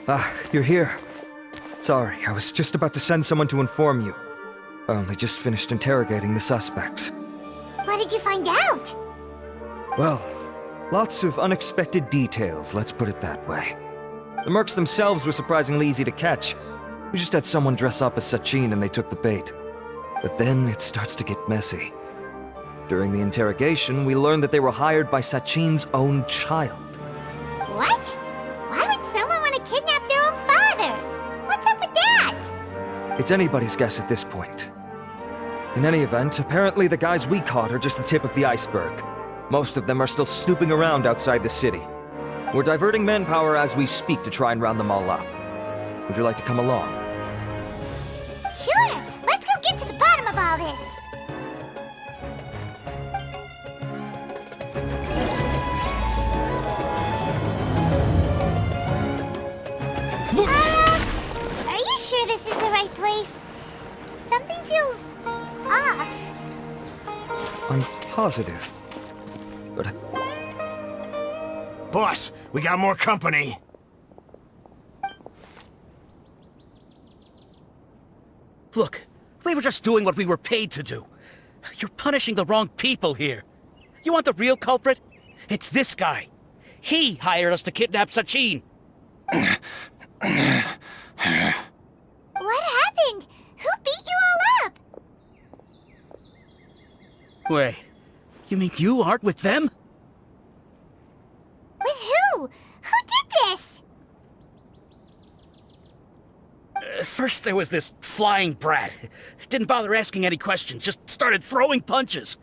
Ah, you're here. Sorry, I was just about to send someone to inform you. I only just finished interrogating the suspects. What did you find out? Well, lots of unexpected details, let's put it that way. The mercs themselves were surprisingly easy to catch. We just had someone dress up as Sachin and they took the bait. But then it starts to get messy. During the interrogation, we learned that they were hired by Sachin's own child. What? Why would someone want to kidnap their own father? What's up with that? It's anybody's guess at this point. In any event, apparently the guys we caught are just the tip of the iceberg. Most of them are still snooping around outside the city. We're diverting manpower as we speak to try and round them all up. Would you like to come along? Sure! Let's go get to the bottom of all this! Are you sure this is the right place? Something feels off. I'm positive. But Boss, we got more company. Look, we were just doing what we were paid to do. You're punishing the wrong people here. You want the real culprit? It's this guy. He hired us to kidnap Sachin. What happened? Who beat you all up? Wait, you mean you aren't with them? With who? Who did this? First there was this flying brat. Didn't bother asking any questions, just started throwing punches.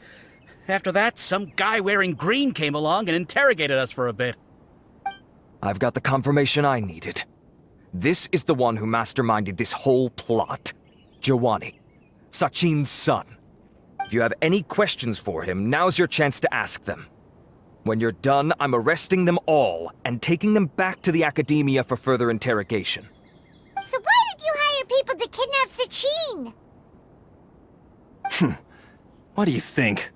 After that, some guy wearing green came along and interrogated us for a bit. I've got the confirmation I needed. This is the one who masterminded this whole plot. Jawani, Sachin's son. If you have any questions for him, now's your chance to ask them. When you're done, I'm arresting them all and taking them back to the academia for further interrogation. So why did you hire people to kidnap Sachin? What do you think?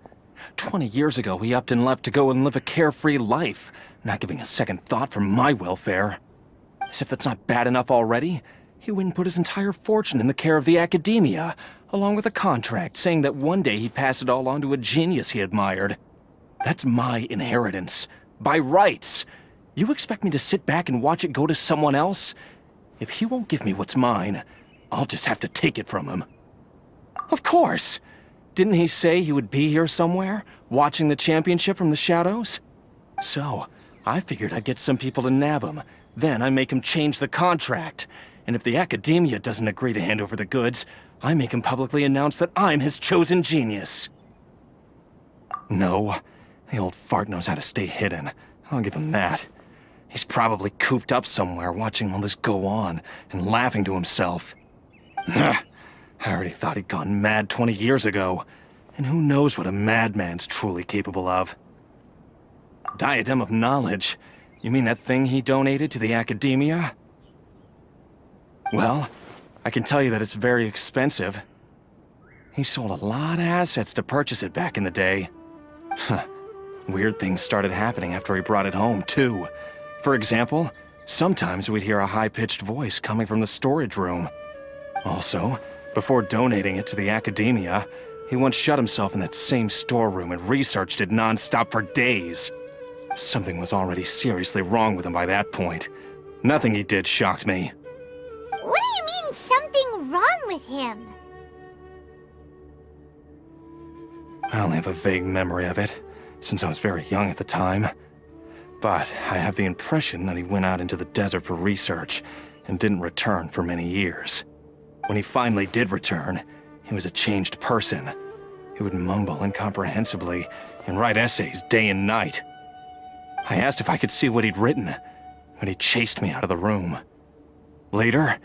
20 years ago, he upped and left to go and live a carefree life, not giving a second thought for my welfare. As if that's not bad enough already, he went and put his entire fortune in the care of the academia, along with a contract saying that one day he'd pass it all on to a genius he admired. That's my inheritance. By rights. You expect me to sit back and watch it go to someone else? If he won't give me what's mine, I'll just have to take it from him. Of course! Didn't he say he would be here somewhere, watching the championship from the shadows? So, I figured I'd get some people to nab him. Then I make him change the contract. And if the academia doesn't agree to hand over the goods, I make him publicly announce that I'm his chosen genius. No, the old fart knows how to stay hidden. I'll give him that. He's probably cooped up somewhere watching all this go on and laughing to himself. I already thought he'd gone mad 20 years ago. And who knows what a madman's truly capable of. Diadem of knowledge? You mean that thing he donated to the academia? Well, I can tell you that it's very expensive. He sold a lot of assets to purchase it back in the day. Weird things started happening after he brought it home, too. For example, sometimes we'd hear a high-pitched voice coming from the storage room. Also, before donating it to the academia, he once shut himself in that same storeroom and researched it non-stop for days. Something was already seriously wrong with him by that point. Nothing he did shocked me. What do you mean, something wrong with him? I only have a vague memory of it, since I was very young at the time. But I have the impression that he went out into the desert for research and didn't return for many years. When he finally did return, he was a changed person. He would mumble incomprehensibly and write essays day and night. I asked if I could see what he'd written, but he chased me out of the room. Later,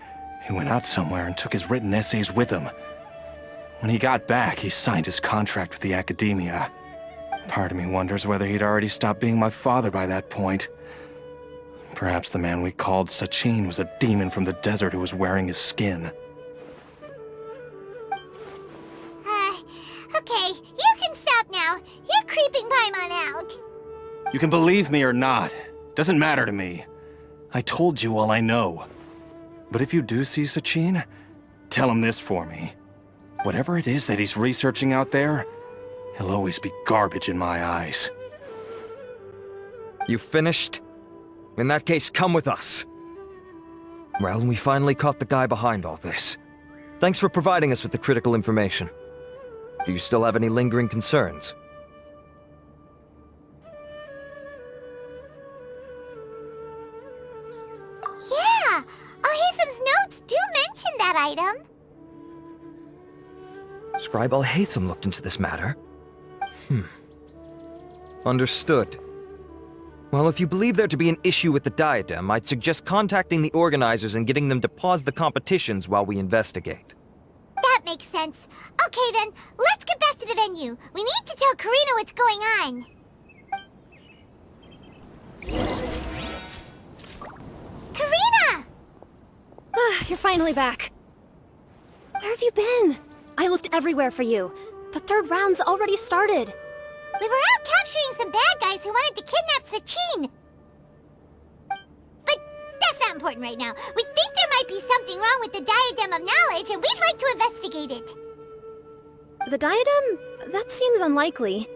he went out somewhere and took his written essays with him. When he got back, he signed his contract with the academia. Part of me wonders whether he'd already stopped being my father by that point. Perhaps the man we called Sachin was a demon from the desert who was wearing his skin. Okay, you can stop now. You're creeping Paimon out. You can believe me or not. Doesn't matter to me. I told you all I know. But if you do see Sachin, tell him this for me. Whatever it is that he's researching out there, he'll always be garbage in my eyes. You finished? In that case, come with us. Well, we finally caught the guy behind all this. Thanks for providing us with the critical information. Do you still have any lingering concerns? Yeah! Al-Haytham's notes do mention that item. Scribe Al-Haytham looked into this matter. Understood. Well, if you believe there to be an issue with the diadem, I'd suggest contacting the organizers and getting them to pause the competitions while we investigate. That makes sense. Okay then, let's get back to the venue. We need to tell Karina what's going on. Karina! You're finally back. Where have you been? I looked everywhere for you. The third round's already started. We were out capturing some bad guys who wanted to kidnap Sachin. But that's not important right now. We think there might be something wrong with the Diadem of Knowledge, and we'd like to investigate it. The diadem? That seems unlikely.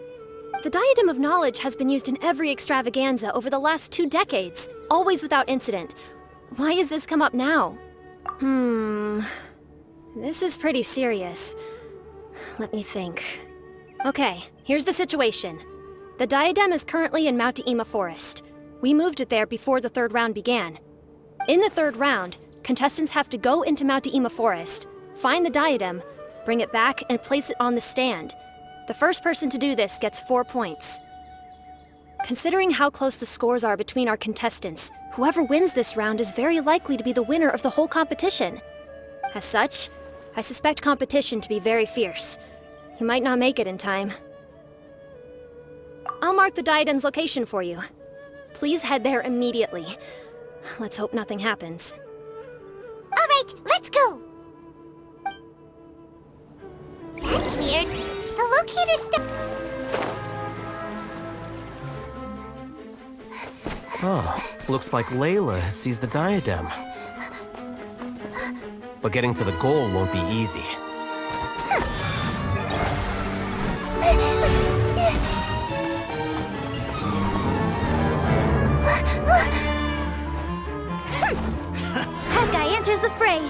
The Diadem of Knowledge has been used in every extravaganza over the last 2 decades, always without incident. Why has this come up now? This is pretty serious. Let me think. Okay, here's the situation. The diadem is currently in Mount Ima Forest. We moved it there before the third round began. In the third round, contestants have to go into Mount Ima Forest, find the diadem, bring it back, and place it on the stand. The first person to do this gets 4 points. Considering how close the scores are between our contestants, whoever wins this round is very likely to be the winner of the whole competition. As such, I suspect competition to be very fierce. You might not make it in time. I'll mark the diadem's location for you. Please head there immediately. Let's hope nothing happens. All right, let's go. That's weird. The locator's Oh, looks like Layla has seized the diadem. But getting to the goal won't be easy. That guy enters the fray.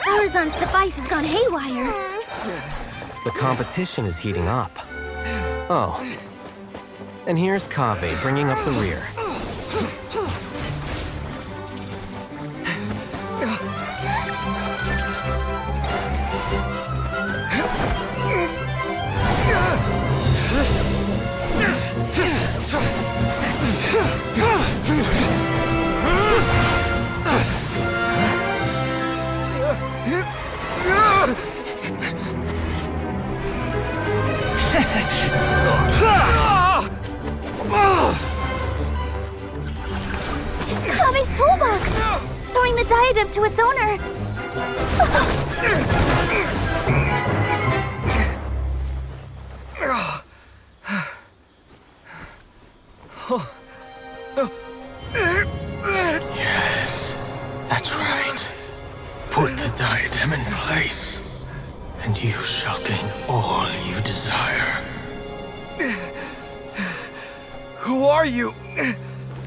Arizon's device has gone haywire. The competition is heating up. Oh. And here's Kaveh bringing up the rear. It's Kaveh's toolbox! Throwing the diadem to its owner! Yes, that's right. Put the diadem in place, and you shall gain all you desire. Who are you?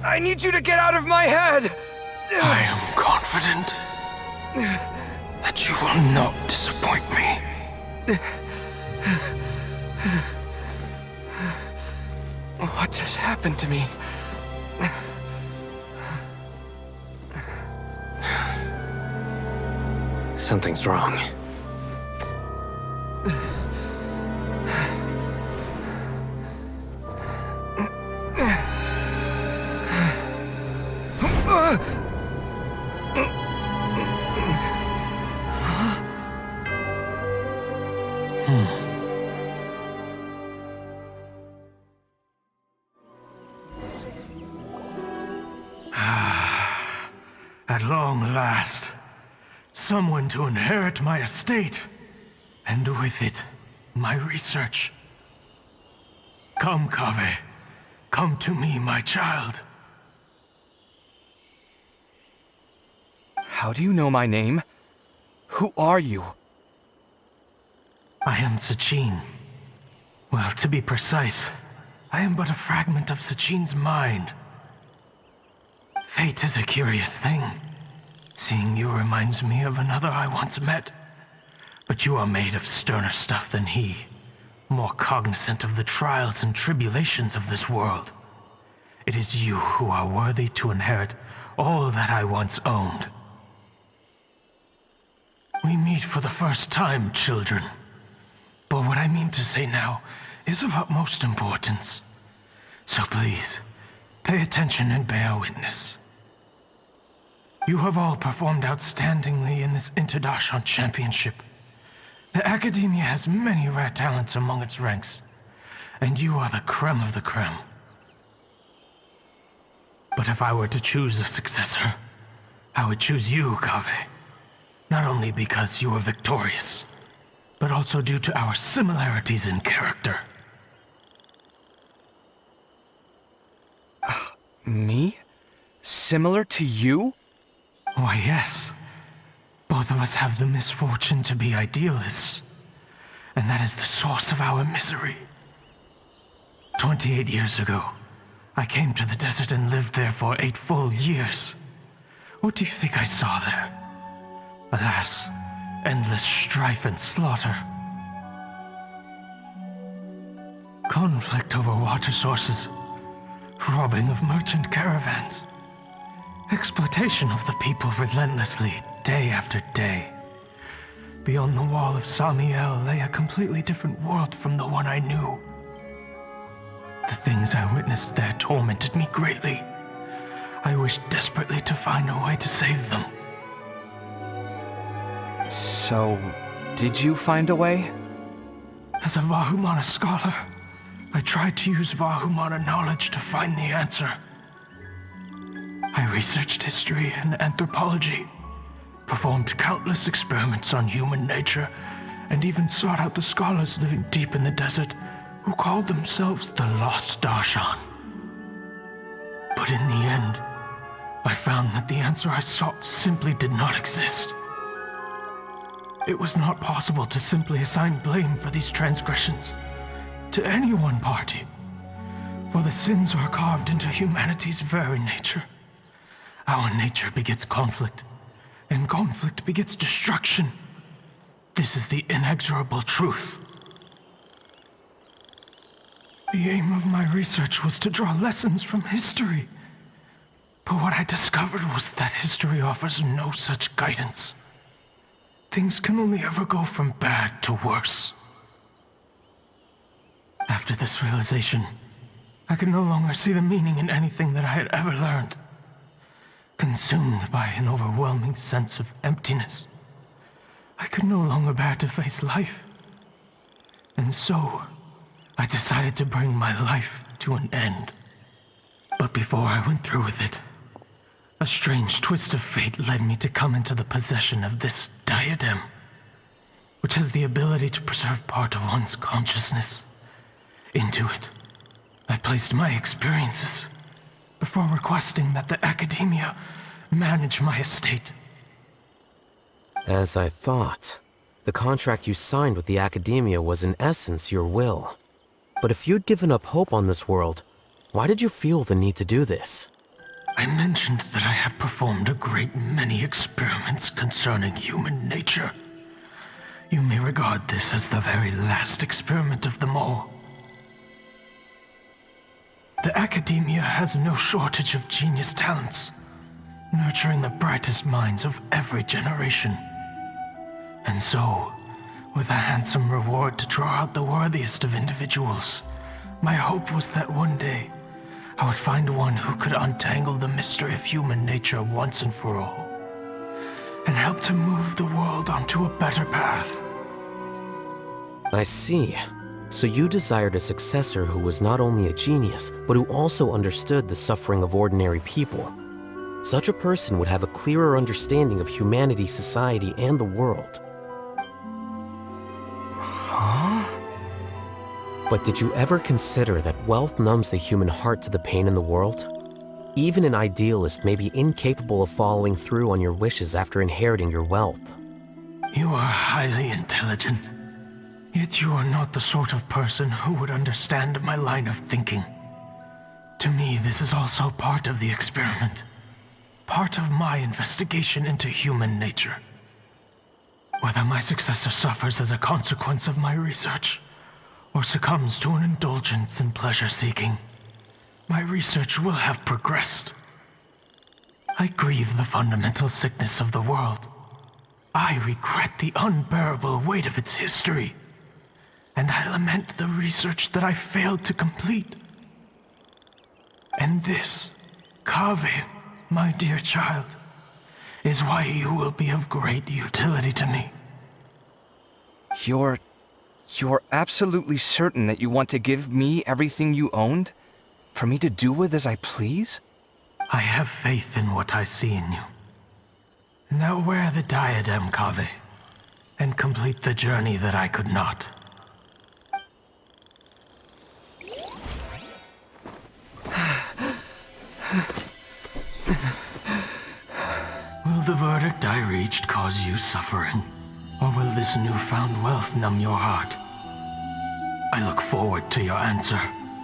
I need you to get out of my head! I am confident that you will not disappoint me. What just happened to me? Something's wrong. At long last, someone to inherit my estate, and with it, my research. Come, Kaveh. Come to me, my child. How do you know my name? Who are you? I am Sachin. Well, to be precise, I am but a fragment of Sachin's mind. Fate is a curious thing. Seeing you reminds me of another I once met. But you are made of sterner stuff than he, more cognizant of the trials and tribulations of this world. It is you who are worthy to inherit all that I once owned. We meet for the first time, children. But what I mean to say now is of utmost importance. So please, pay attention and bear witness. You have all performed outstandingly in this Interdashon Championship. The Academia has many rare talents among its ranks, and you are the creme of the creme. But if I were to choose a successor, I would choose you, Kaveh. Not only because you are victorious, but also due to our similarities in character. Me? Similar to you? Why, yes. Both of us have the misfortune to be idealists, and that is the source of our misery. 28 years ago, I came to the desert and lived there for 8 full years. What do you think I saw there? Alas, endless strife and slaughter. Conflict over water sources, robbing of merchant caravans, exploitation of the people relentlessly, day after day. Beyond the wall of Samiel lay a completely different world from the one I knew. The things I witnessed there tormented me greatly. I wished desperately to find a way to save them. So, did you find a way? As a Vahumana scholar, I tried to use Vahumana knowledge to find the answer. I researched history and anthropology, performed countless experiments on human nature, and even sought out the scholars living deep in the desert who called themselves the Lost Darshan. But in the end, I found that the answer I sought simply did not exist. It was not possible to simply assign blame for these transgressions to any one party, for the sins are carved into humanity's very nature. Our nature begets conflict, and conflict begets destruction. This is the inexorable truth. The aim of my research was to draw lessons from history, but what I discovered was that history offers no such guidance. Things can only ever go from bad to worse. After this realization, I could no longer see the meaning in anything that I had ever learned. Consumed by an overwhelming sense of emptiness, I could no longer bear to face life. And so, I decided to bring my life to an end. But before I went through with it, a strange twist of fate led me to come into the possession of this diadem, which has the ability to preserve part of one's consciousness. Into it, I placed my experiences before requesting that the Academia manage my estate. As I thought, the contract you signed with the Academia was in essence your will. But if you'd given up hope on this world, why did you feel the need to do this? I mentioned that I had performed a great many experiments concerning human nature. You may regard this as the very last experiment of them all. The Academia has no shortage of genius talents, nurturing the brightest minds of every generation. And so, with a handsome reward to draw out the worthiest of individuals, my hope was that one day, I would find one who could untangle the mystery of human nature once and for all, and help to move the world onto a better path. I see. So you desired a successor who was not only a genius, but who also understood the suffering of ordinary people. Such a person would have a clearer understanding of humanity, society, and the world. Huh? But did you ever consider that wealth numbs the human heart to the pain in the world? Even an idealist may be incapable of following through on your wishes after inheriting your wealth. You are highly intelligent, yet you are not the sort of person who would understand my line of thinking. To me, this is also part of the experiment. Part of my investigation into human nature. Whether my successor suffers as a consequence of my research, or succumbs to an indulgence in pleasure-seeking, my research will have progressed. I grieve the fundamental sickness of the world. I regret the unbearable weight of its history, and I lament the research that I failed to complete. And this, Kaveh, my dear child, is why you will be of great utility to me. You're absolutely certain that you want to give me everything you owned? For me to do with as I please? I have faith in what I see in you. Now wear the diadem, Kaveh, and complete the journey that I could not. Will the verdict I reached cause you suffering? Or will this newfound wealth numb your heart? I look forward to your answer.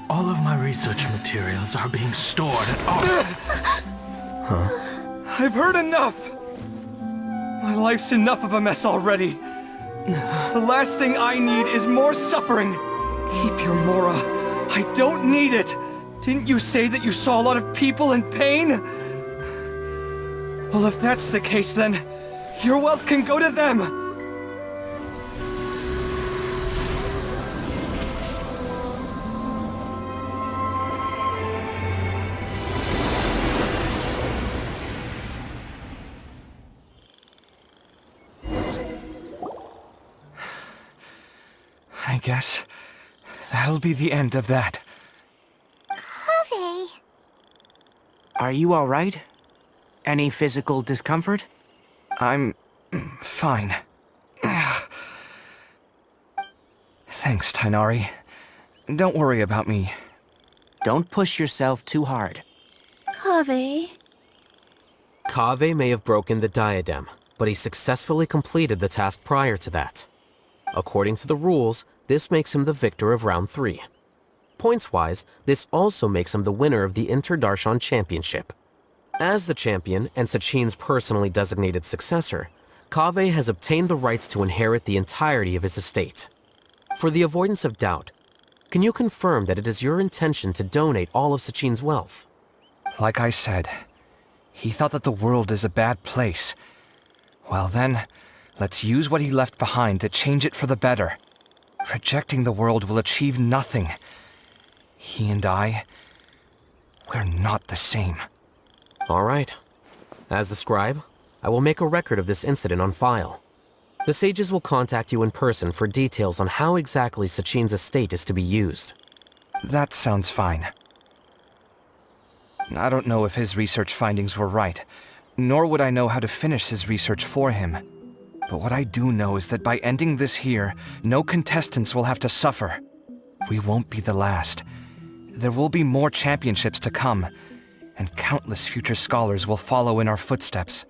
All of my research materials are being stored at I've heard enough! My life's enough of a mess already. The last thing I need is more suffering. Keep your Mora. I don't need it. Didn't you say that you saw a lot of people in pain? Well, if that's the case, then your wealth can go to them. I guess that'll be the end of that. Kaveh. Are you all right? Any physical discomfort? I'm fine. Thanks, Tainari. Don't worry about me. Don't push yourself too hard. Kaveh. Kaveh may have broken the diadem, but he successfully completed the task prior to that. According to the rules, this makes him the victor of round 3. Points-wise, this also makes him the winner of the Inter-Darshan Championship. As the champion and Sachin's personally designated successor, Kaveh has obtained the rights to inherit the entirety of his estate. For the avoidance of doubt, can you confirm that it is your intention to donate all of Sachin's wealth? Like I said, he thought that the world is a bad place. Well then, let's use what he left behind to change it for the better. Rejecting the world will achieve nothing. He and I, we're not the same. All right. As the scribe, I will make a record of this incident on file. The sages will contact you in person for details on how exactly Sachin's estate is to be used. That sounds fine. I don't know if his research findings were right, nor would I know how to finish his research for him. But what I do know is that by ending this here, no contestants will have to suffer. We won't be the last. There will be more championships to come, and countless future scholars will follow in our footsteps.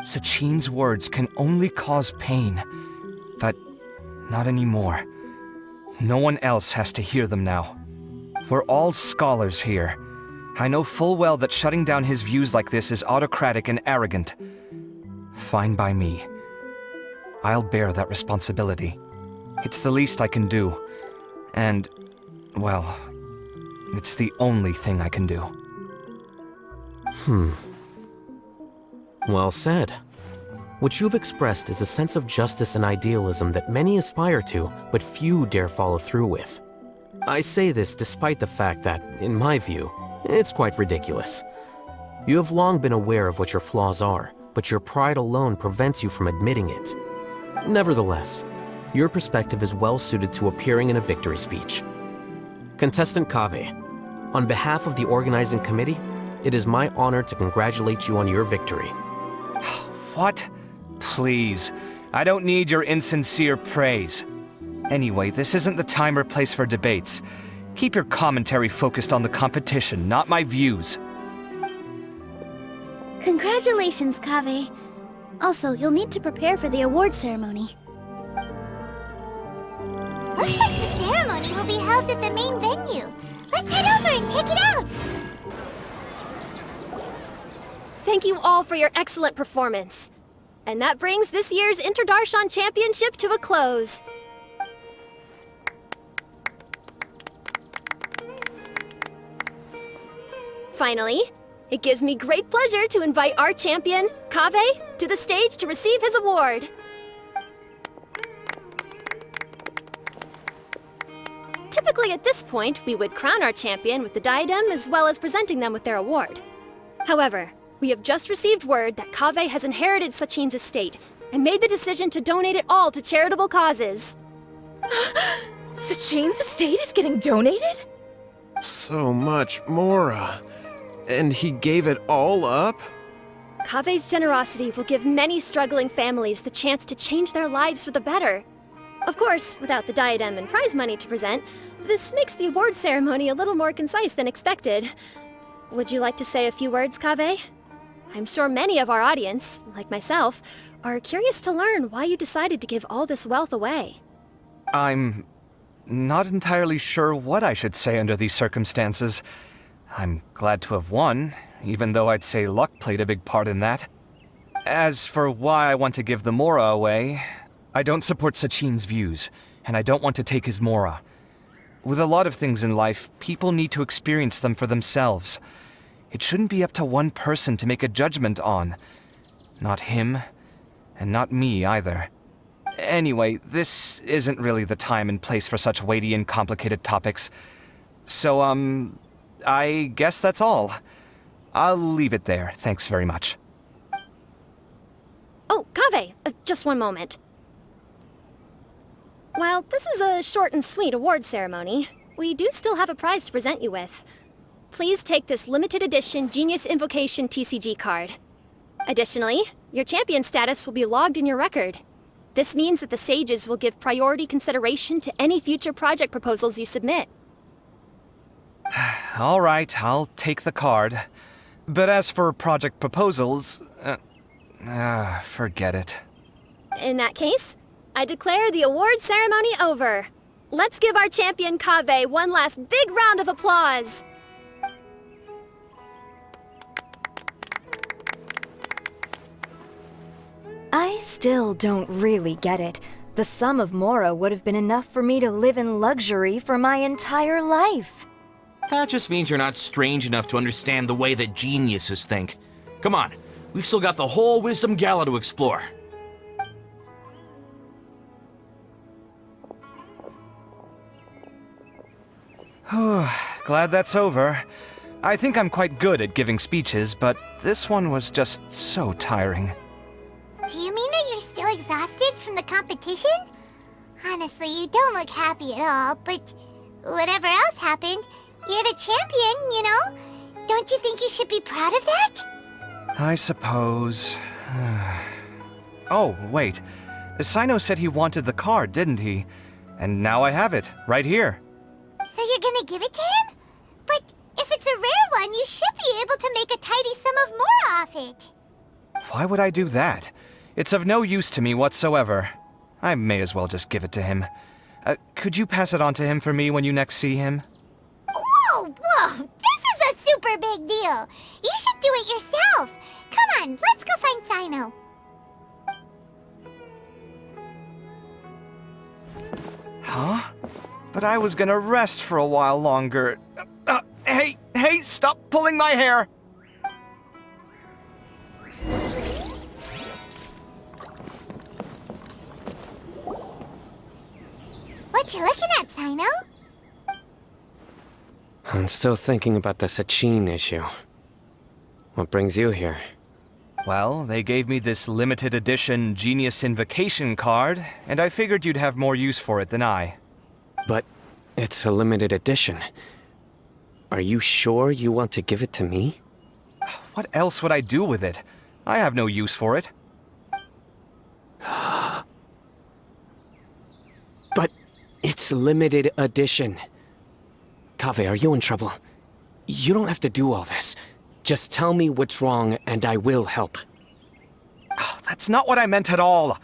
Sachin's words can only cause pain, but not anymore. No one else has to hear them now. We're all scholars here. I know full well that shutting down his views like this is autocratic and arrogant. Fine by me. I'll bear that responsibility. It's the least I can do. And, well, it's the only thing I can do. Well said. What you've expressed is a sense of justice and idealism that many aspire to, but few dare follow through with. I say this despite the fact that, in my view, it's quite ridiculous. You have long been aware of what your flaws are, but your pride alone prevents you from admitting it. Nevertheless, your perspective is well suited to appearing in a victory speech. Contestant Kaveh, on behalf of the organizing committee, it is my honor to congratulate you on your victory. What? Please. I don't need your insincere praise. Anyway, this isn't the time or place for debates. Keep your commentary focused on the competition, not my views. Congratulations, Kaveh. Also, you'll need to prepare for the award ceremony. Looks like the ceremony will be held at the main venue. Let's head over and check it out! Thank you all for your excellent performance. And that brings this year's Interdarshan Championship to a close. Finally, it gives me great pleasure to invite our champion, Kaveh, to the stage to receive his award. Typically at this point, we would crown our champion with the diadem as well as presenting them with their award. However, we have just received word that Kaveh has inherited Sachin's estate and made the decision to donate it all to charitable causes. Sachin's estate is getting donated? So much, Mora. And he gave it all up? Kaveh's generosity will give many struggling families the chance to change their lives for the better. Of course, without the diadem and prize money to present, this makes the award ceremony a little more concise than expected. Would you like to say a few words, Kaveh? I'm sure many of our audience, like myself, are curious to learn why you decided to give all this wealth away. I'm not entirely sure what I should say under these circumstances. I'm glad to have won, even though I'd say luck played a big part in that. As for why I want to give the Mora away, I don't support Sachin's views, and I don't want to take his Mora. With a lot of things in life, people need to experience them for themselves. It shouldn't be up to one person to make a judgment on. Not him, and not me either. Anyway, this isn't really the time and place for such weighty and complicated topics. So, I guess that's all. I'll leave it there. Thanks very much. Oh, Kaveh, just one moment. While this is a short and sweet award ceremony, we do still have a prize to present you with. Please take this limited edition Genius Invocation TCG card. Additionally, your champion status will be logged in your record. This means that the Sages will give priority consideration to any future project proposals you submit. All right, I'll take the card. But as for project proposals, forget it. In that case, I declare the award ceremony over. Let's give our champion Kaveh one last big round of applause. I still don't really get it. The sum of Mora would have been enough for me to live in luxury for my entire life. That just means you're not strange enough to understand the way that geniuses think. Come on, we've still got the whole Wisdom Gala to explore. Glad that's over. I think I'm quite good at giving speeches, but this one was just so tiring. Do you mean that you're still exhausted from the competition? Honestly, you don't look happy at all, but whatever else happened, you're the champion, you know? Don't you think you should be proud of that? I suppose. Oh, wait. Sino said he wanted the card, didn't he? And now I have it, right here. So you're gonna give it to him? But if it's a rare one, you should be able to make a tidy sum of Mora off it. Why would I do that? It's of no use to me whatsoever. I may as well just give it to him. Could you pass it on to him for me when you next see him? Whoa! This is a super big deal. You should do it yourself. Come on, let's go find Sino. Huh? But I was gonna rest for a while longer. Hey, stop pulling my hair! What you looking at, Sino? I'm still thinking about the Sachin issue. What brings you here? Well, they gave me this limited edition Genius Invocation card, and I figured you'd have more use for it than I. But it's a limited edition. Are you sure you want to give it to me? What else would I do with it? I have no use for it. But it's limited edition. Kaveh, are you in trouble? You don't have to do all this. Just tell me what's wrong and I will help. Oh, that's not what I meant at all.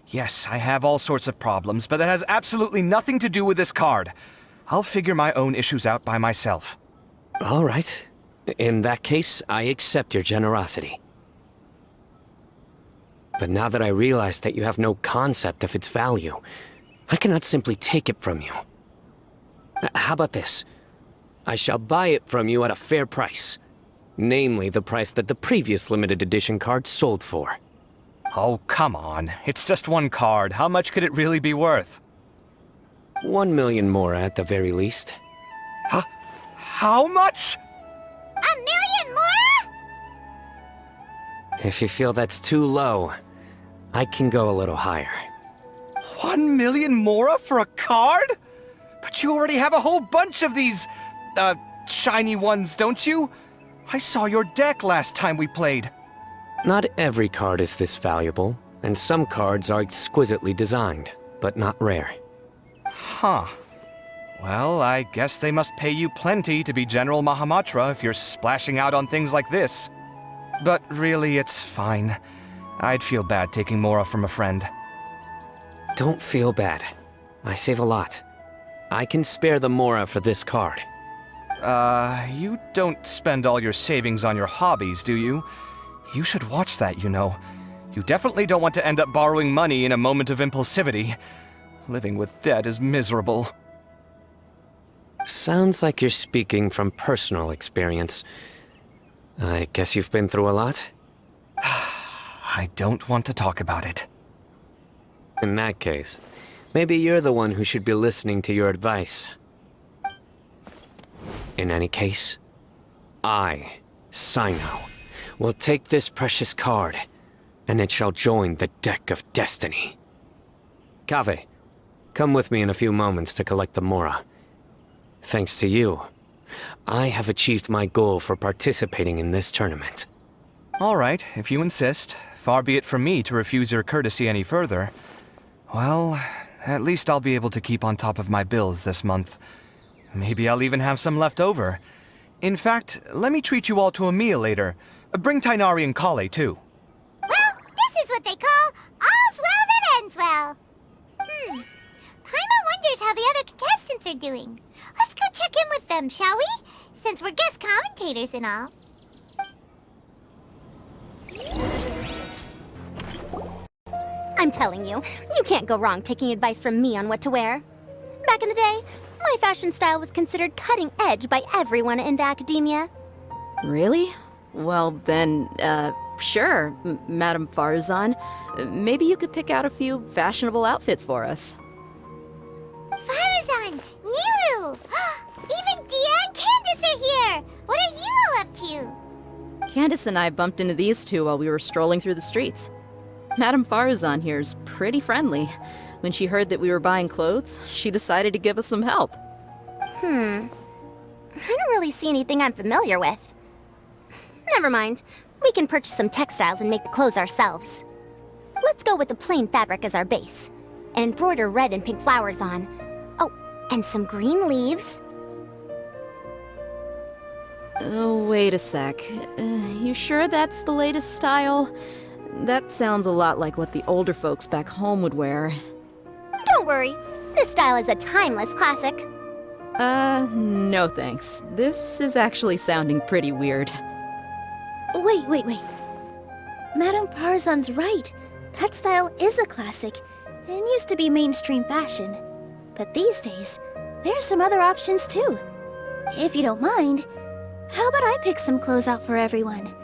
Yes, I have all sorts of problems, but that has absolutely nothing to do with this card. I'll figure my own issues out by myself. All right. In that case, I accept your generosity. But now that I realize that you have no concept of its value, I cannot simply take it from you. How about this? I shall buy it from you at a fair price. Namely, the price that the previous limited edition card sold for. Oh, come on. It's just one card. How much could it really be worth? 1 million more at the very least. Huh? How much? 1 million more? If you feel that's too low, I can go a little higher. 1 million mora for a card? But you already have a whole bunch of these, shiny ones, don't you? I saw your deck last time we played. Not every card is this valuable, and some cards are exquisitely designed, but not rare. Huh. Well, I guess they must pay you plenty to be General Mahamatra if you're splashing out on things like this. But really, it's fine. I'd feel bad taking mora from a friend. Don't feel bad. I save a lot. I can spare the mora for this card. You don't spend all your savings on your hobbies, do you? You should watch that, you know. You definitely don't want to end up borrowing money in a moment of impulsivity. Living with debt is miserable. Sounds like you're speaking from personal experience. I guess you've been through a lot? I don't want to talk about it. In that case, maybe you're the one who should be listening to your advice. In any case, I, Sino, will take this precious card, and it shall join the deck of destiny. Kaveh, come with me in a few moments to collect the mora. Thanks to you, I have achieved my goal for participating in this tournament. All right, if you insist. Far be it from me to refuse your courtesy any further. Well, at least I'll be able to keep on top of my bills this month. Maybe I'll even have some left over. In fact, let me treat you all to a meal later. Bring Tainari and Kale, too. Well, this is what they call all's well that ends well. Paimon wonders how the other contestants are doing. Let's go check in with them, shall we? Since we're guest commentators and all. I'm telling you, you can't go wrong taking advice from me on what to wear. Back in the day, my fashion style was considered cutting edge by everyone in the academia. Really? Well, then, sure, Madame Farzan. Maybe you could pick out a few fashionable outfits for us. Farzan! Nilu! Even Dia and Candace are here! What are you all up to? Candace and I bumped into these two while we were strolling through the streets. Madame Farzan here's pretty friendly. When she heard that we were buying clothes, she decided to give us some help. I don't really see anything I'm familiar with. Never mind. We can purchase some textiles and make the clothes ourselves. Let's go with the plain fabric as our base, and embroider red and pink flowers on. Oh, and some green leaves. Wait a sec. You sure that's the latest style? That sounds a lot like what the older folks back home would wear. Don't worry. This style is a timeless classic. No thanks. This is actually sounding pretty weird. Wait. Madame Farzan's right. That style is a classic, and used to be mainstream fashion. But these days, there's some other options too. If you don't mind, how about I pick some clothes out for everyone?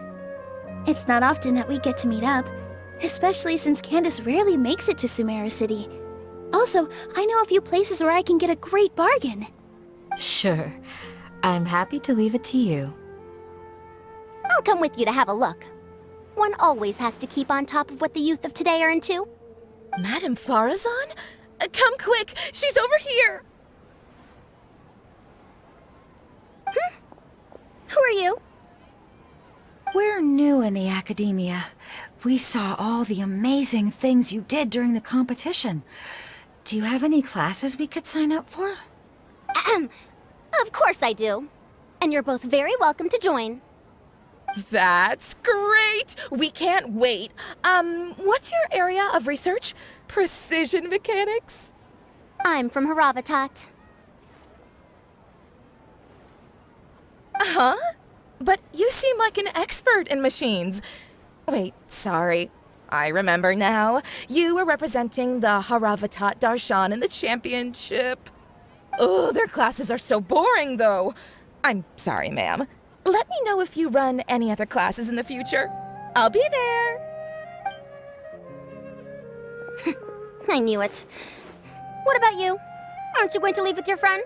It's not often that we get to meet up, especially since Candace rarely makes it to Sumeru City. Also, I know a few places where I can get a great bargain. Sure. I'm happy to leave it to you. I'll come with you to have a look. One always has to keep on top of what the youth of today are into. Madame Farazan? Come quick! She's over here! Who are you? We're new in the academia. We saw all the amazing things you did during the competition. Do you have any classes we could sign up for? Of course I do. And you're both very welcome to join. That's great! We can't wait. What's your area of research? Precision mechanics? I'm from Haravatat. Huh? But you seem like an expert in machines. Wait, sorry. I remember now. You were representing the Haravatat Darshan in the championship. Oh, their classes are so boring, though. I'm sorry, ma'am. Let me know if you run any other classes in the future. I'll be there. I knew it. What about you? Aren't you going to leave with your friend?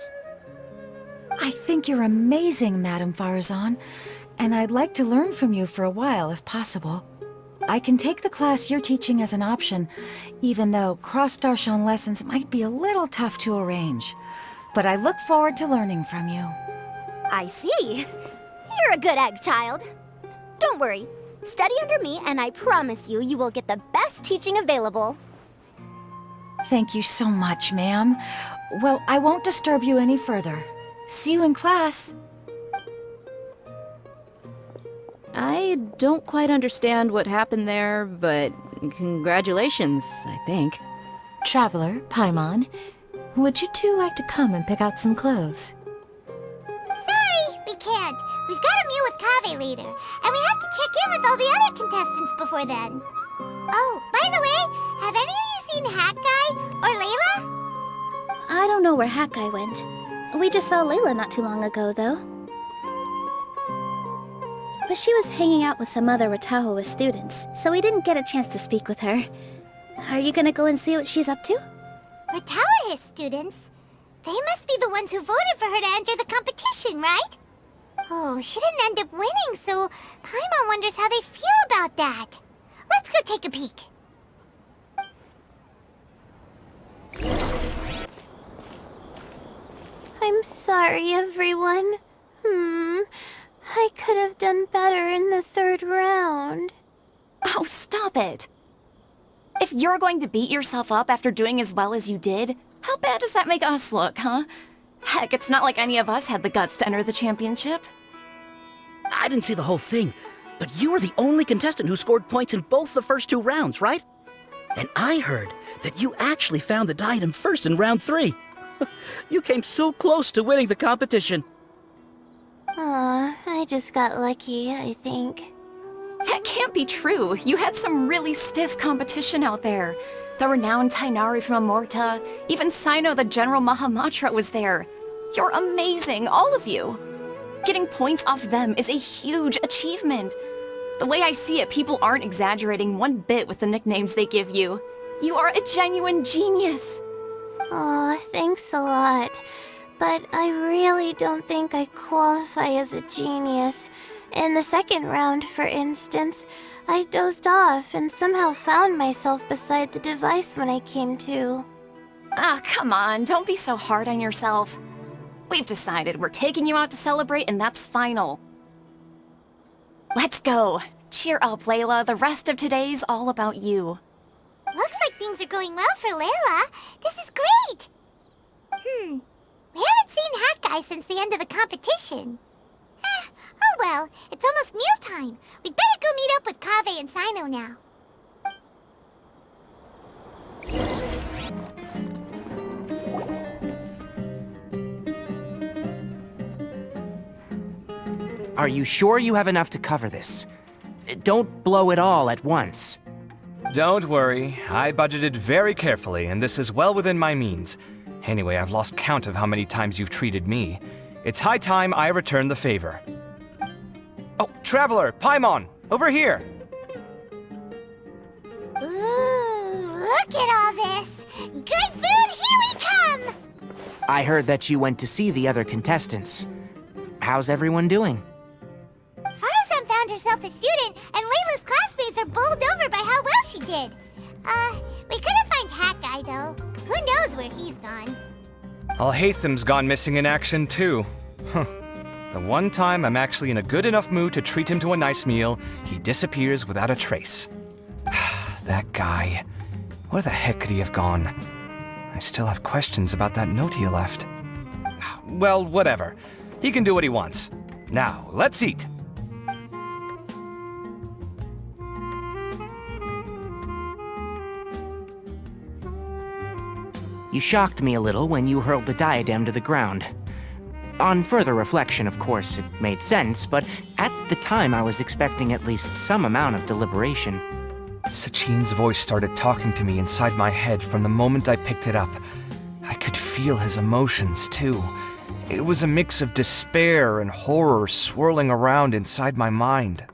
I think you're amazing, Madame Farazan, and I'd like to learn from you for a while, if possible. I can take the class you're teaching as an option, even though cross-Darshan lessons might be a little tough to arrange. But I look forward to learning from you. I see. You're a good egg, child. Don't worry. Study under me, and I promise you, you will get the best teaching available. Thank you so much, ma'am. Well, I won't disturb you any further. See you in class. I don't quite understand what happened there, but congratulations, I think. Traveler, Paimon, would you two like to come and pick out some clothes? Sorry, we can't. We've got a meal with Kaveh later, and we have to check in with all the other contestants before then. Oh, by the way, have any of you seen Hat Guy or Layla? I don't know where Hat Guy went. We just saw Layla not too long ago, though. But she was hanging out with some other Watahoa students, so we didn't get a chance to speak with her. Are you gonna go and see what she's up to? Watahoa students? They must be the ones who voted for her to enter the competition, right? Oh, she didn't end up winning, so Paimon wonders how they feel about that. Let's go take a peek. I'm sorry, everyone. I could have done better in the third round. Oh, stop it. If you're going to beat yourself up after doing as well as you did, how bad does that make us look, huh? Heck, it's not like any of us had the guts to enter the championship. I didn't see the whole thing, but you were the only contestant who scored points in both the first 2 rounds, right? And I heard that you actually found the diadem first in round 3. You came so close to winning the competition. Aw, I just got lucky, I think. That can't be true. You had some really stiff competition out there. The renowned Tainari from Amorta, even Sino the General Mahamatra was there. You're amazing, all of you. Getting points off them is a huge achievement. The way I see it, people aren't exaggerating one bit with the nicknames they give you. You are a genuine genius. Aw, thanks a lot. But I really don't think I qualify as a genius. In the second round, for instance, I dozed off and somehow found myself beside the device when I came to. Ah, come on, don't be so hard on yourself. We've decided we're taking you out to celebrate, and that's final. Let's go. Cheer up, Layla. The rest of today's all about you. Looks like things are going well for Layla. This is great! We haven't seen Hat Guy since the end of the competition. Oh well, it's almost mealtime. We'd better go meet up with Kaveh and Sino now. Are you sure you have enough to cover this? Don't blow it all at once. Don't worry, I budgeted very carefully, and this is well within my means. Anyway, I've lost count of how many times you've treated me. It's high time I return the favor. Oh, Traveler, Paimon, over here! Ooh, look at all this! Good food, here we come! I heard that you went to see the other contestants. How's everyone doing? Farazan found herself a student, and Layla's classmate did. We couldn't find Hat Guy, though. Who knows where he's gone? Alhaitham's gone missing in action, too. The one time I'm actually in a good enough mood to treat him to a nice meal, he disappears without a trace. That guy. Where the heck could he have gone? I still have questions about that note he left. Well, whatever. He can do what he wants. Now, let's eat. You shocked me a little when you hurled the diadem to the ground. On further reflection, of course, it made sense, but at the time I was expecting at least some amount of deliberation. Sachin's voice started talking to me inside my head from the moment I picked it up. I could feel his emotions, too. It was a mix of despair and horror swirling around inside my mind.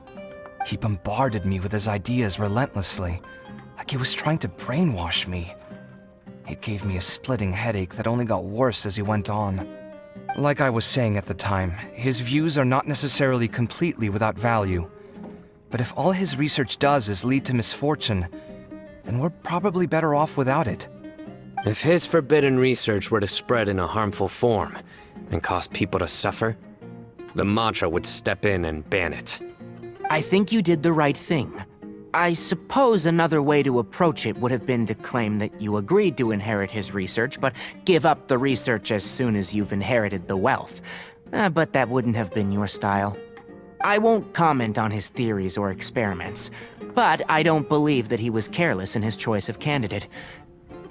He bombarded me with his ideas relentlessly, like he was trying to brainwash me. It gave me a splitting headache that only got worse as he went on. Like I was saying at the time, his views are not necessarily completely without value. But if all his research does is lead to misfortune, then we're probably better off without it. If his forbidden research were to spread in a harmful form and cause people to suffer, the Mantra would step in and ban it. I think you did the right thing. I suppose another way to approach it would have been to claim that you agreed to inherit his research, but give up the research as soon as you've inherited the wealth. But that wouldn't have been your style. I won't comment on his theories or experiments, but I don't believe that he was careless in his choice of candidate.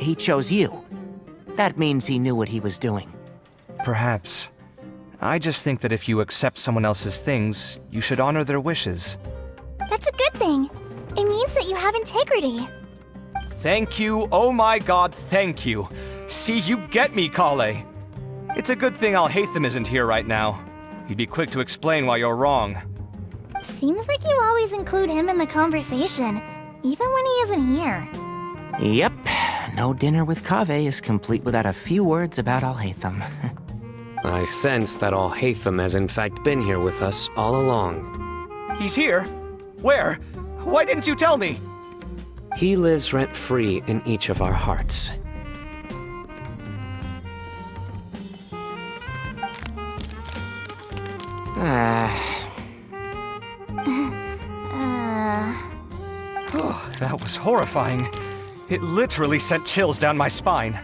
He chose you. That means he knew what he was doing. Perhaps. I just think that if you accept someone else's things, you should honor their wishes. That's a good thing. It means that you have integrity. Thank you, oh my god, thank you. See, you get me, Kale. It's a good thing Alhaitham isn't here right now. He'd be quick to explain why you're wrong. Seems like you always include him in the conversation, even when he isn't here. Yep, no dinner with Kaveh is complete without a few words about Alhaitham. I sense that Alhaitham has in fact been here with us all along. He's here? Where? Why didn't you tell me? He lives rent-free in each of our hearts. That was horrifying. It literally sent chills down my spine.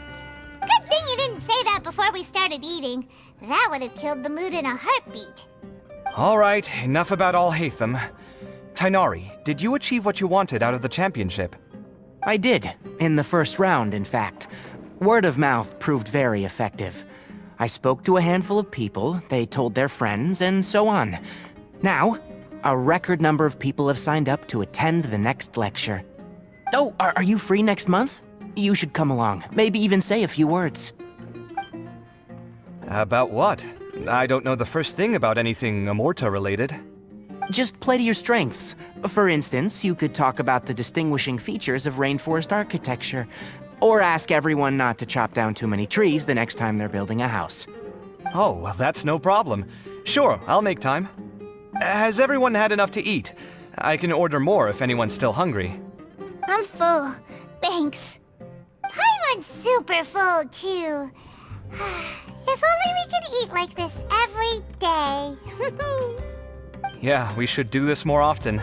Good thing you didn't say that before we started eating. That would have killed the mood in a heartbeat. All right, enough about Alhaitham. Tighnari, did you achieve what you wanted out of the championship? I did, in the first round, in fact. Word of mouth proved very effective. I spoke to a handful of people, they told their friends, and so on. Now, a record number of people have signed up to attend the next lecture. Oh, are you free next month? You should come along, maybe even say a few words. About what? I don't know the first thing about anything Amorta-related. Just play to your strengths. For instance, you could talk about the distinguishing features of rainforest architecture, or ask everyone not to chop down too many trees the next time they're building a house. Oh, well, that's no problem. Sure, I'll make time. Has everyone had enough to eat? I can order more if anyone's still hungry. I'm full. Thanks. I'm super full, too. If only we could eat like this every day. Yeah, we should do this more often.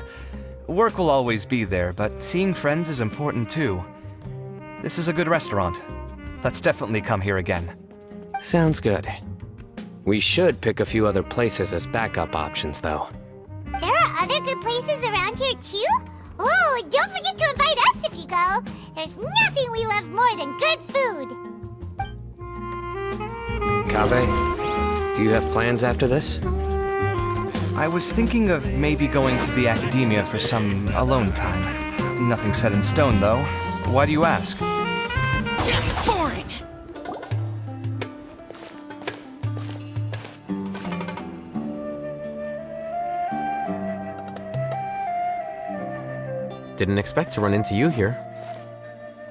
Work will always be there, but seeing friends is important too. This is a good restaurant. Let's definitely come here again. Sounds good. We should pick a few other places as backup options, though. There are other good places around here, too? Oh, and don't forget to invite us if you go. There's nothing we love more than good food. Kaveh, do you have plans after this? I was thinking of maybe going to the academia for some alone time. Nothing set in stone, though. Why do you ask? Boring! Didn't expect to run into you here.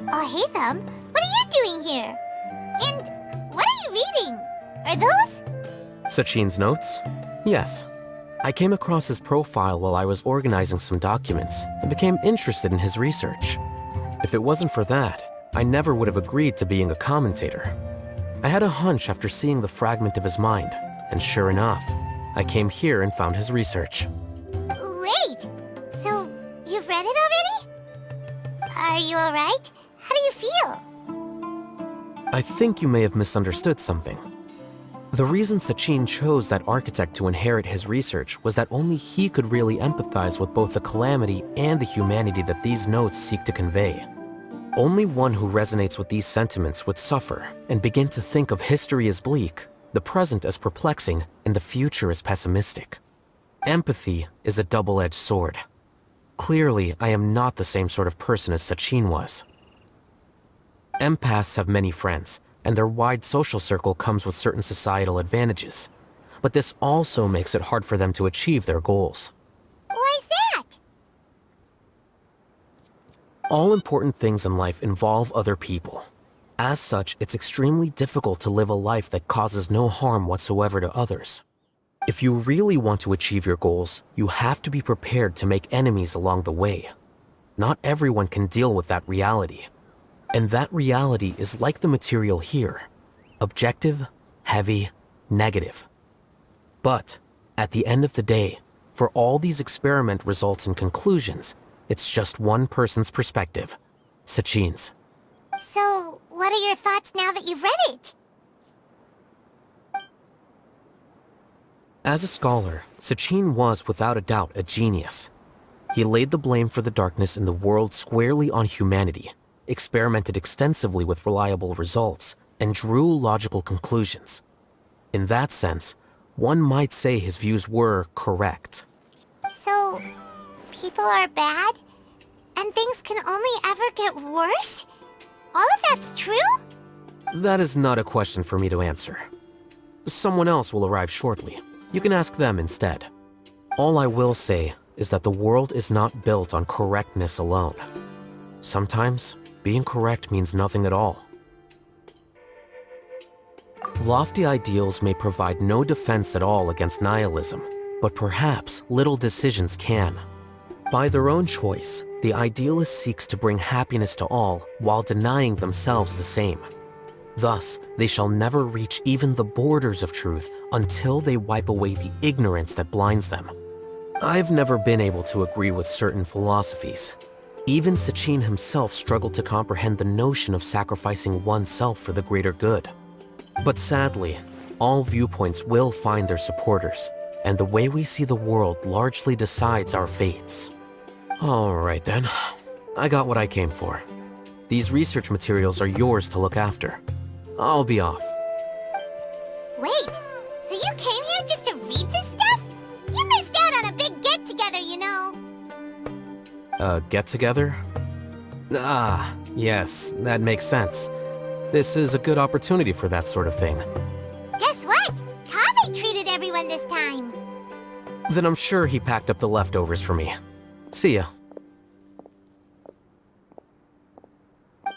Alhaitham, what are you doing here? And what are you reading? Are those? Sachin's notes? Yes. I came across his profile while I was organizing some documents and became interested in his research. If it wasn't for that, I never would have agreed to being a commentator. I had a hunch after seeing the fragment of his mind, and sure enough, I came here and found his research. Wait! So, you've read it already? Are you alright? How do you feel? I think you may have misunderstood something. The reason Sachin chose that architect to inherit his research was that only he could really empathize with both the calamity and the humanity that these notes seek to convey. Only one who resonates with these sentiments would suffer and begin to think of history as bleak, the present as perplexing, and the future as pessimistic. Empathy is a double-edged sword. Clearly, I am not the same sort of person as Sachin was. Empaths have many friends, and their wide social circle comes with certain societal advantages. But this also makes it hard for them to achieve their goals. Why's that? All important things in life involve other people. As such, it's extremely difficult to live a life that causes no harm whatsoever to others. If you really want to achieve your goals, you have to be prepared to make enemies along the way. Not everyone can deal with that reality. And that reality is like the material here. Objective, heavy, negative. But, at the end of the day, for all these experiment results and conclusions, it's just one person's perspective, Sachin's. So, what are your thoughts now that you've read it? As a scholar, Sachin was without a doubt a genius. He laid the blame for the darkness in the world squarely on humanity, experimented extensively with reliable results, and drew logical conclusions. In that sense, one might say his views were correct. So, people are bad? And things can only ever get worse? All of that's true? That is not a question for me to answer. Someone else will arrive shortly. You can ask them instead. All I will say is that the world is not built on correctness alone. Sometimes, being correct means nothing at all. Lofty ideals may provide no defense at all against nihilism, but perhaps little decisions can. By their own choice, the idealist seeks to bring happiness to all while denying themselves the same. Thus, they shall never reach even the borders of truth until they wipe away the ignorance that blinds them. I've never been able to agree with certain philosophies. Even Sachin himself struggled to comprehend the notion of sacrificing oneself for the greater good. But sadly, all viewpoints will find their supporters, and the way we see the world largely decides our fates. Alright then, I got what I came for. These research materials are yours to look after. I'll be off. Wait, so you came here just to read this stuff? You missed out on a big get-together, you know. Get-together? Ah, yes, that makes sense. This is a good opportunity for that sort of thing. Guess what? Kaveh treated everyone this time. Then I'm sure he packed up the leftovers for me. See ya. And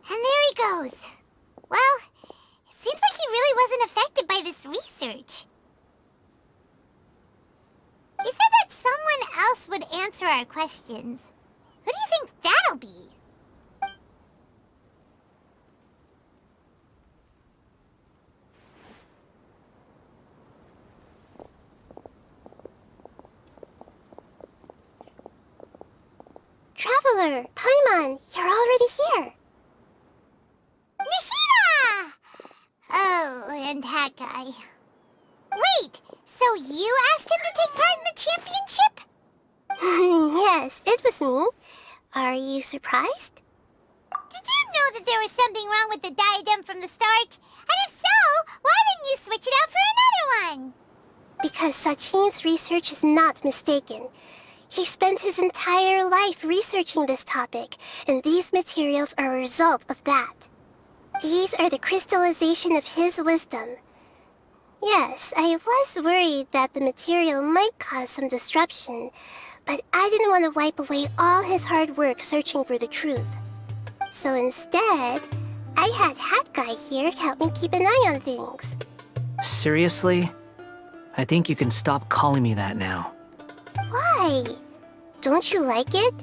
there he goes. Well, it seems like he really wasn't affected by this research. He said that someone else would answer our questions. Who do you think that'll be? Traveler, Paimon, you're already here. Nihira! Oh, and that guy. Wait, so you asked him to take part in the championship? Yes, it was me. Are you surprised? Did you know that there was something wrong with the diadem from the start? And if so, why didn't you switch it out for another one? Because Sachin's research is not mistaken. He spent his entire life researching this topic, and these materials are a result of that. These are the crystallization of his wisdom. Yes, I was worried that the material might cause some disruption, but I didn't want to wipe away all his hard work searching for the truth. So instead, I had Hat Guy here help me keep an eye on things. Seriously? I think you can stop calling me that now. Why? Don't you like it?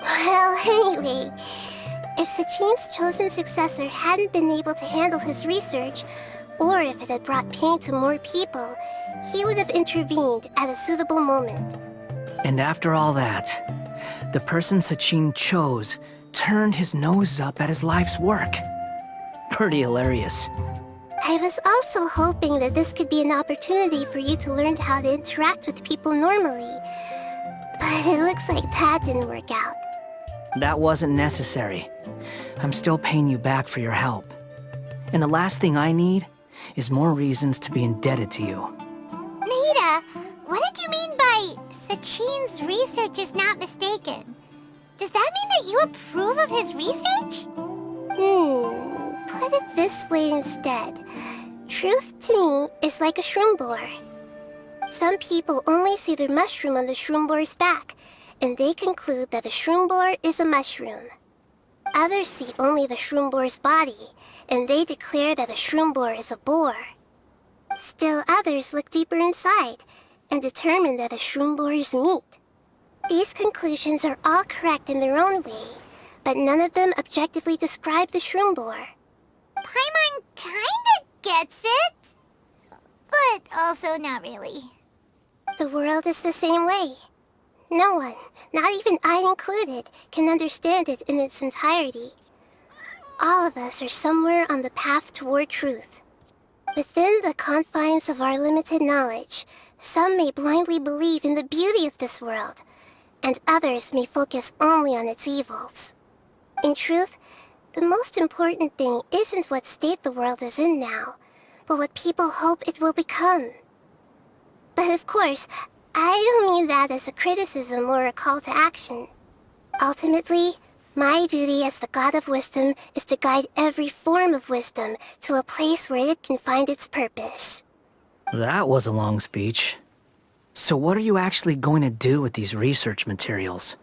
Well, anyway, if Sachin's chosen successor hadn't been able to handle his research, or if it had brought pain to more people, he would have intervened at a suitable moment. And after all that, the person Sachin chose turned his nose up at his life's work. Pretty hilarious. I was also hoping that this could be an opportunity for you to learn how to interact with people normally. But it looks like that didn't work out. That wasn't necessary. I'm still paying you back for your help. And the last thing I need is more reasons to be indebted to you. Nita, what did you mean by Sachin's research is not mistaken? Does that mean that you approve of his research? Put it this way instead. Truth to me is like a shroom boar. Some people only see the mushroom on the shroom boar's back, and they conclude that the shroom boar is a mushroom. Others see only the shroom boar's body, and they declare that the shroom boar is a boar. Still others look deeper inside, and determine that the shroom boar is meat. These conclusions are all correct in their own way, but none of them objectively describe the shroom boar. Paimon kinda gets it, but also not really. The world is the same way. No one, not even I included, can understand it in its entirety. All of us are somewhere on the path toward truth. Within the confines of our limited knowledge, some may blindly believe in the beauty of this world, and others may focus only on its evils. In truth, the most important thing isn't what state the world is in now, but what people hope it will become. But of course, I don't mean that as a criticism or a call to action. Ultimately, my duty as the God of Wisdom is to guide every form of wisdom to a place where it can find its purpose. That was a long speech. So what are you actually going to do with these research materials?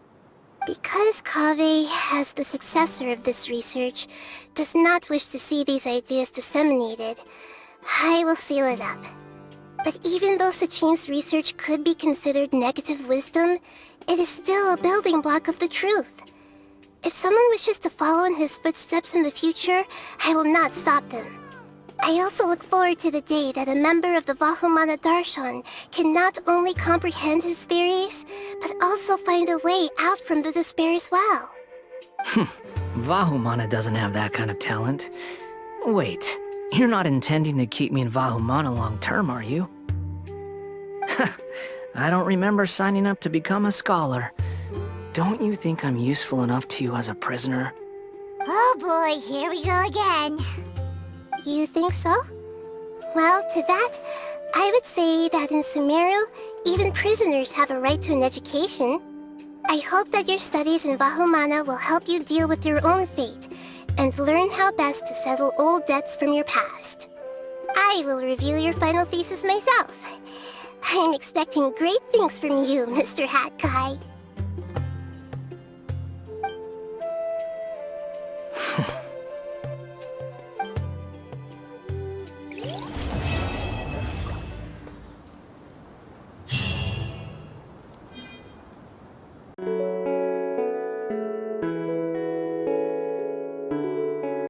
Because Kaveh, as the successor of this research, does not wish to see these ideas disseminated, I will seal it up. But even though Sachin's research could be considered negative wisdom, it is still a building block of the truth. If someone wishes to follow in his footsteps in the future, I will not stop them. I also look forward to the day that a member of the Vahumana Darshan can not only comprehend his theories, but also find a way out from the despair as well. Vahumana doesn't have that kind of talent. Wait, you're not intending to keep me in Vahumana long term, are you? I don't remember signing up to become a scholar. Don't you think I'm useful enough to you as a prisoner? Oh boy, here we go again. You think so? Well, to that, I would say that in Sumeru, even prisoners have a right to an education. I hope that your studies in Vahumana will help you deal with your own fate, and learn how best to settle old debts from your past. I will reveal your final thesis myself. I'm expecting great things from you, Mr. Hat Guy.